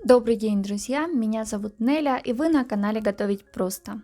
Добрый день, друзья! Меня зовут Неля, и вы на канале Готовить просто.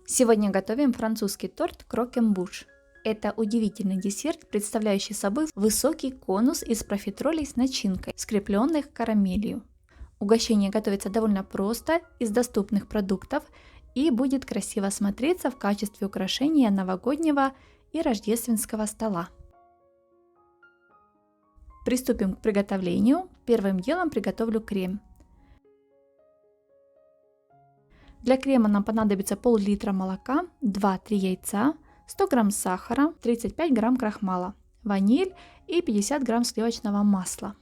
Сегодня готовим французский торт крокембуш. Это удивительный десерт, представляющий собой высокий конус из профитролей с начинкой, скрепленных карамелью. Угощение готовится довольно просто, из доступных продуктов, и будет красиво смотреться в качестве украшения новогоднего и рождественского стола. Приступим к приготовлению. Первым делом приготовлю крем. Для крема нам понадобится пол-литра молока, 2-3 яйца, 100 грамм сахара, 35 грамм крахмала, ваниль и 50 грамм сливочного масла.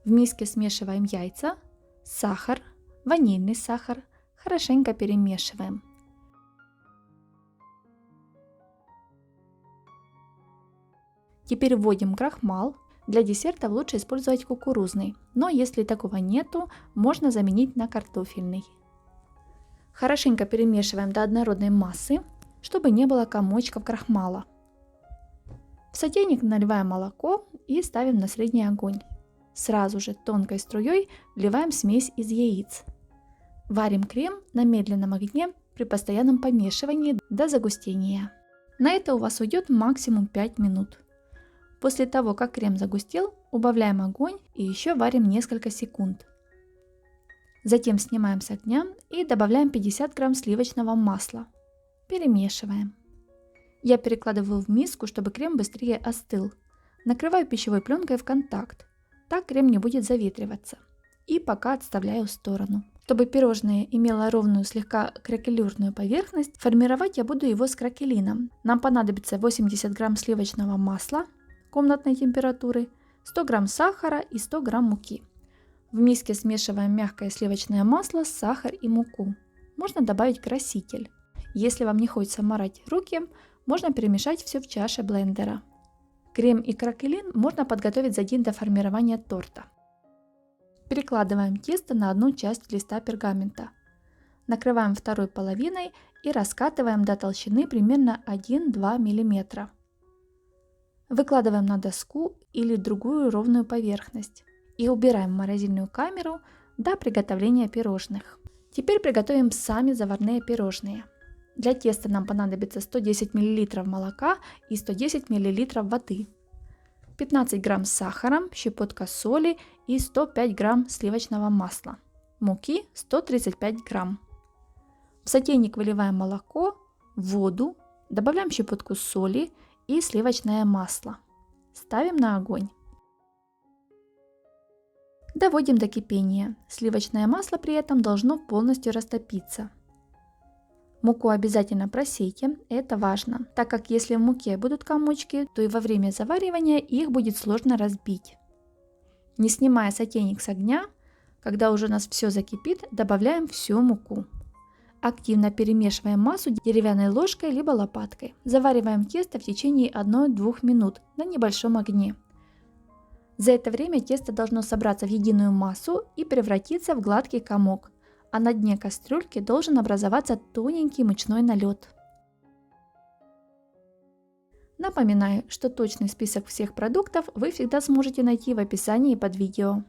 В миске смешиваем яйца, сахар, ванильный сахар, хорошенько перемешиваем. Теперь вводим крахмал. Для десертов лучше использовать кукурузный, но если такого нету, можно заменить на картофельный. Хорошенько перемешиваем до однородной массы, чтобы не было комочков крахмала. В сотейник наливаем молоко и ставим на средний огонь. Сразу же тонкой струей вливаем смесь из яиц. Варим крем на медленном огне при постоянном помешивании до загустения. На это у вас уйдет максимум 5 минут. После того, как крем загустел, убавляем огонь и еще варим несколько секунд. Затем снимаем с огня и добавляем 50 грамм сливочного масла. Перемешиваем. Я перекладываю в миску, чтобы крем быстрее остыл. Накрываю пищевой пленкой в контакт. Так крем не будет заветриваться. И пока отставляю в сторону. Чтобы пирожное имело ровную, слегка кракелюрную поверхность, формировать я буду его с кракелином. Нам понадобится 80 грамм сливочного масла комнатной температуры, 100 грамм сахара и 100 грамм муки. В миске смешиваем мягкое сливочное масло, сахар и муку. Можно добавить краситель. Если вам не хочется морать руки, можно перемешать все в чаше блендера. Крем и кракелин можно подготовить за день до формирования торта. Перекладываем тесто на одну часть листа пергамента. Накрываем второй половиной и раскатываем до толщины примерно 1-2 мм. Выкладываем на доску или другую ровную поверхность и убираем в морозильную камеру до приготовления пирожных. Теперь приготовим сами заварные пирожные. Для теста нам понадобится 110 мл молока и 110 мл воды, 15 грамм сахара, щепотка соли и 105 грамм сливочного масла, муки 135 грамм. В сотейник выливаем молоко, воду, добавляем щепотку соли и сливочное масло. Ставим на огонь. Доводим до кипения. Сливочное масло при этом должно полностью растопиться. Муку обязательно просейте, это важно, так как если в муке будут комочки, то и во время заваривания их будет сложно разбить. Не снимая сотейник с огня, когда уже у нас все закипит, добавляем всю муку. Активно перемешиваем массу деревянной ложкой либо лопаткой. Завариваем тесто в течение 1-2 минут на небольшом огне. За это время тесто должно собраться в единую массу и превратиться в гладкий комок, а на дне кастрюльки должен образоваться тоненький мучной налет. Напоминаю, что точный список всех продуктов вы всегда сможете найти в описании под видео.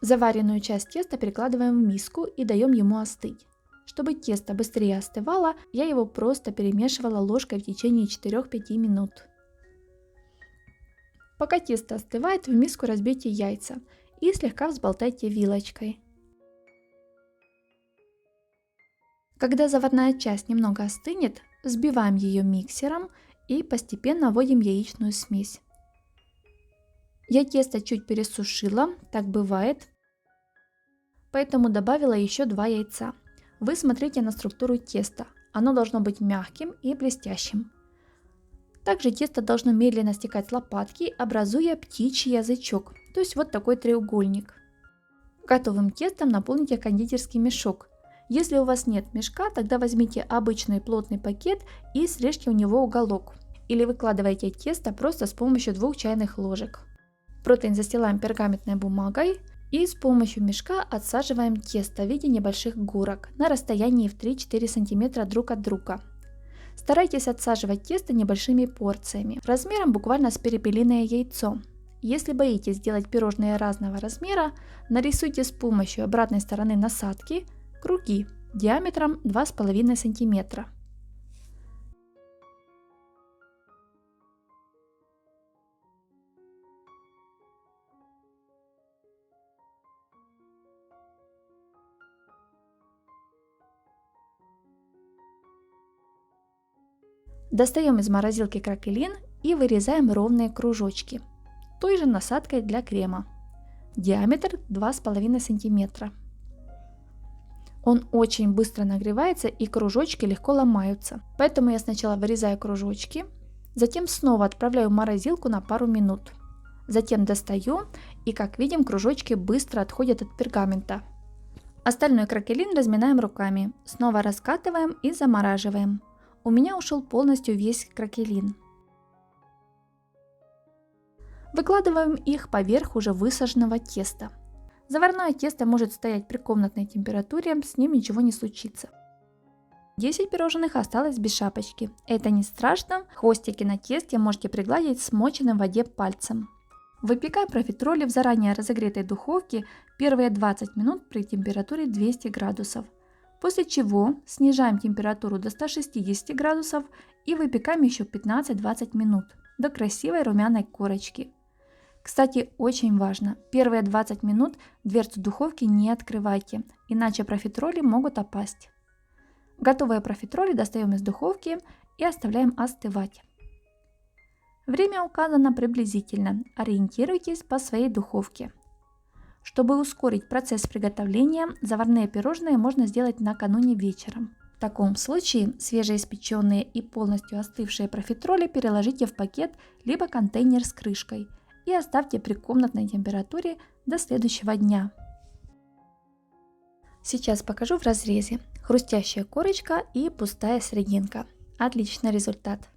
Заваренную часть теста перекладываем в миску и даем ему остыть. Чтобы тесто быстрее остывало, я его просто перемешивала ложкой в течение 4-5 минут. Пока тесто остывает, в миску разбейте яйца и слегка взболтайте вилочкой. Когда заварная часть немного остынет, взбиваем ее миксером и постепенно вводим яичную смесь. Я тесто чуть пересушила, так бывает, поэтому добавила еще 2 яйца. Вы смотрите на структуру теста, оно должно быть мягким и блестящим. Также тесто должно медленно стекать с лопатки, образуя птичий язычок, то есть вот такой треугольник. Готовым тестом наполните кондитерский мешок. Если у вас нет мешка, тогда возьмите обычный плотный пакет и срежьте у него уголок. Или выкладывайте тесто просто с помощью 2 чайных ложек. Противень застилаем пергаментной бумагой и с помощью мешка отсаживаем тесто в виде небольших горок на расстоянии в 3-4 см друг от друга. Старайтесь отсаживать тесто небольшими порциями, размером буквально с перепелиное яйцо. Если боитесь делать пирожные разного размера, нарисуйте с помощью обратной стороны насадки круги диаметром 2,5 см. Достаем из морозилки кракелин и вырезаем ровные кружочки той же насадкой для крема. Диаметр 2,5 см. Он очень быстро нагревается и кружочки легко ломаются. Поэтому я сначала вырезаю кружочки, затем снова отправляю в морозилку на пару минут. Затем достаю и, как видим, кружочки быстро отходят от пергамента. Остальной кракелин разминаем руками, снова раскатываем и замораживаем. У меня ушел полностью весь кракелин. Выкладываем их поверх уже высаженного теста. Заварное тесто может стоять при комнатной температуре, с ним ничего не случится. 10 пирожных осталось без шапочки. Это не страшно, хвостики на тесте можете пригладить смоченным в воде пальцем. Выпекаем профитроли в заранее разогретой духовке первые 20 минут при температуре 200 градусов. После чего снижаем температуру до 160 градусов и выпекаем еще 15-20 минут до красивой румяной корочки. Кстати, очень важно, первые 20 минут дверцу духовки не открывайте, иначе профитроли могут опасть. Готовые профитроли достаем из духовки и оставляем остывать. Время указано приблизительно, ориентируйтесь по своей духовке. Чтобы ускорить процесс приготовления, заварные пирожные можно сделать накануне вечером. В таком случае свежеиспеченные и полностью остывшие профитроли переложите в пакет либо контейнер с крышкой и оставьте при комнатной температуре до следующего дня. Сейчас покажу в разрезе. Хрустящая корочка и пустая серединка. Отличный результат.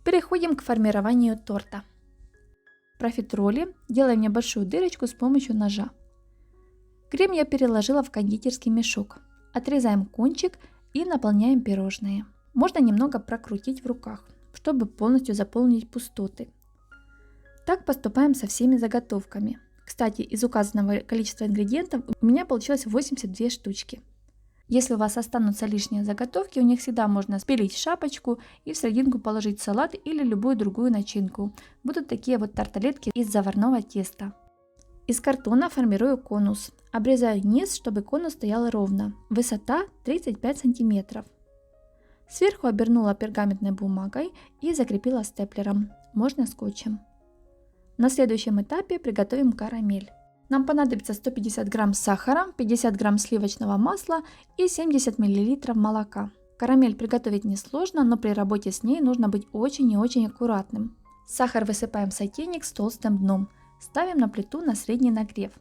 Переходим к формированию торта. Профитроли делаем небольшую дырочку с помощью ножа. Крем я переложила в кондитерский мешок. Отрезаем кончик и наполняем пирожные. Можно немного прокрутить в руках, чтобы полностью заполнить пустоты. Так поступаем со всеми заготовками. Кстати, из указанного количества ингредиентов у меня получилось 82 штучки. Если у вас останутся лишние заготовки, у них всегда можно спилить шапочку и в серединку положить салат или любую другую начинку. Будут такие вот тарталетки из заварного теста. Из картона формирую конус. Обрезаю низ, чтобы конус стоял ровно. Высота 35 см. Сверху обернула пергаментной бумагой и закрепила степлером. Можно скотчем. На следующем этапе приготовим карамель. Нам понадобится 150 грамм сахара, 50 грамм сливочного масла и 70 мл молока. Карамель приготовить несложно, но при работе с ней нужно быть очень и очень аккуратным. Сахар высыпаем в сотейник с толстым дном. Ставим на плиту на средний нагрев.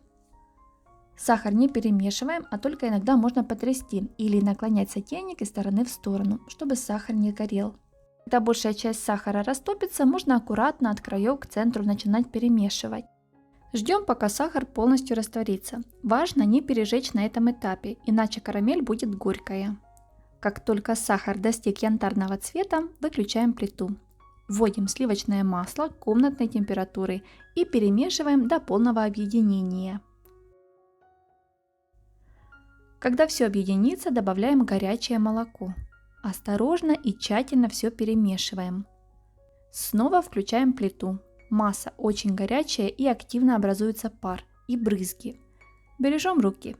Сахар не перемешиваем, а только иногда можно потрясти или наклонять сотейник из стороны в сторону, чтобы сахар не горел. Когда большая часть сахара растопится, можно аккуратно от краев к центру начинать перемешивать. Ждем, пока сахар полностью растворится. Важно не пережечь на этом этапе, иначе карамель будет горькая. Как только сахар достиг янтарного цвета, выключаем плиту. Вводим сливочное масло комнатной температуры и перемешиваем до полного объединения. Когда все объединится, добавляем горячее молоко. Осторожно и тщательно все перемешиваем. Снова включаем плиту. Масса очень горячая и активно образуется пар и брызги. Бережем руки.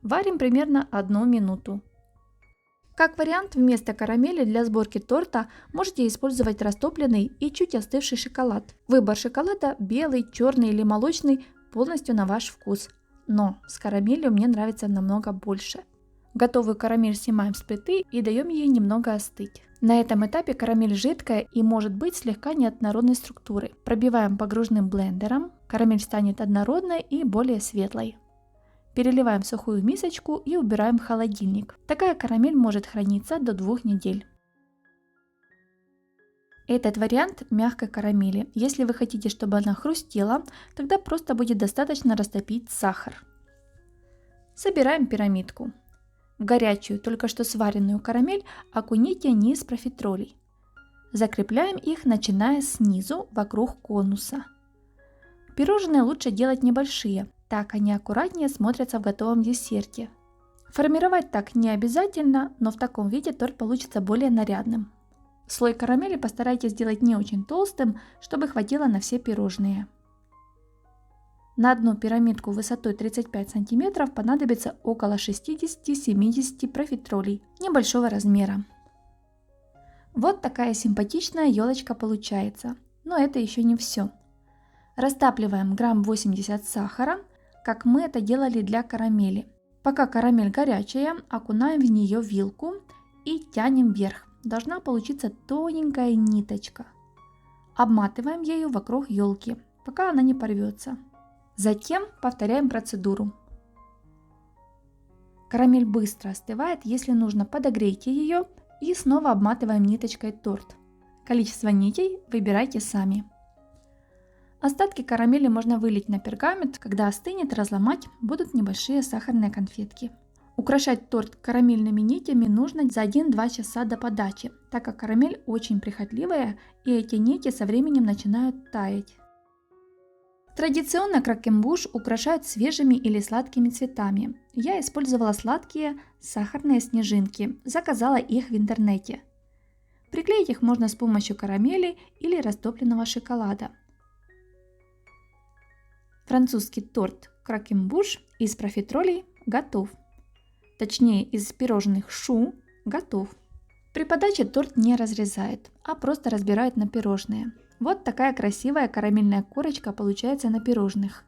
Варим примерно 1 минуту. Как вариант, вместо карамели для сборки торта можете использовать растопленный и чуть остывший шоколад. Выбор шоколада белый, черный или молочный полностью на ваш вкус. Но с карамелью мне нравится намного больше. Готовую карамель снимаем с плиты и даем ей немного остыть. На этом этапе карамель жидкая и может быть слегка неоднородной структуры. Пробиваем погружным блендером, карамель станет однородной и более светлой. Переливаем в сухую мисочку и убираем в холодильник. Такая карамель может храниться до 2 недель. Этот вариант мягкой карамели. Если вы хотите, чтобы она хрустела, тогда просто будет достаточно растопить сахар. Собираем пирамидку. В горячую, только что сваренную карамель окуните низ профитролей. Закрепляем их, начиная снизу вокруг конуса. Пирожные лучше делать небольшие, так они аккуратнее смотрятся в готовом десерте. Формировать так не обязательно, но в таком виде торт получится более нарядным. Слой карамели постарайтесь сделать не очень толстым, чтобы хватило на все пирожные. На одну пирамидку высотой 35 см понадобится около 60-70 профитролей небольшого размера. Вот такая симпатичная елочка получается. Но это еще не все. Растапливаем грамм 80 сахара, как мы это делали для карамели. Пока карамель горячая, окунаем в нее вилку и тянем вверх. Должна получиться тоненькая ниточка. Обматываем ею вокруг елки, пока она не порвется. Затем повторяем процедуру. Карамель быстро остывает, если нужно, подогрейте ее и снова обматываем ниточкой торт. Количество нитей выбирайте сами. Остатки карамели можно вылить на пергамент, когда остынет, разломать, будут небольшие сахарные конфетки. Украшать торт карамельными нитями нужно за 1-2 часа до подачи, так как карамель очень прихотливая и эти нити со временем начинают таять. Традиционно кракембуш украшают свежими или сладкими цветами. Я использовала сладкие сахарные снежинки, заказала их в интернете. Приклеить их можно с помощью карамели или растопленного шоколада. Французский торт кракембуш из профитролей готов. Точнее, из пирожных шу готов. При подаче торт не разрезает, а просто разбирает на пирожные. Вот такая красивая карамельная корочка получается на пирожных.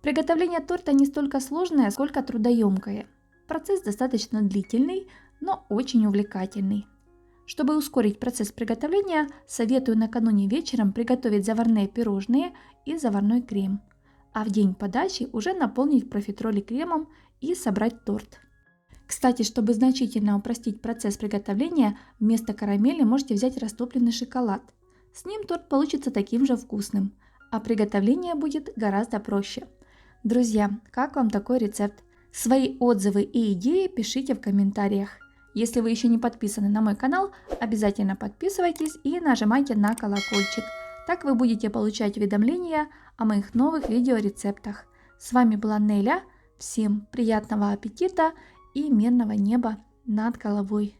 Приготовление торта не столько сложное, сколько трудоемкое. Процесс достаточно длительный, но очень увлекательный. Чтобы ускорить процесс приготовления, советую накануне вечером приготовить заварные пирожные и заварной крем, а в день подачи уже наполнить профитроли кремом и собрать торт. Кстати, чтобы значительно упростить процесс приготовления, вместо карамели можете взять растопленный шоколад. С ним торт получится таким же вкусным, а приготовление будет гораздо проще. Друзья, как вам такой рецепт? Свои отзывы и идеи пишите в комментариях. Если вы еще не подписаны на мой канал, обязательно подписывайтесь и нажимайте на колокольчик. Так вы будете получать уведомления о моих новых видеорецептах. С вами была Неля. Всем приятного аппетита и мирного неба над головой.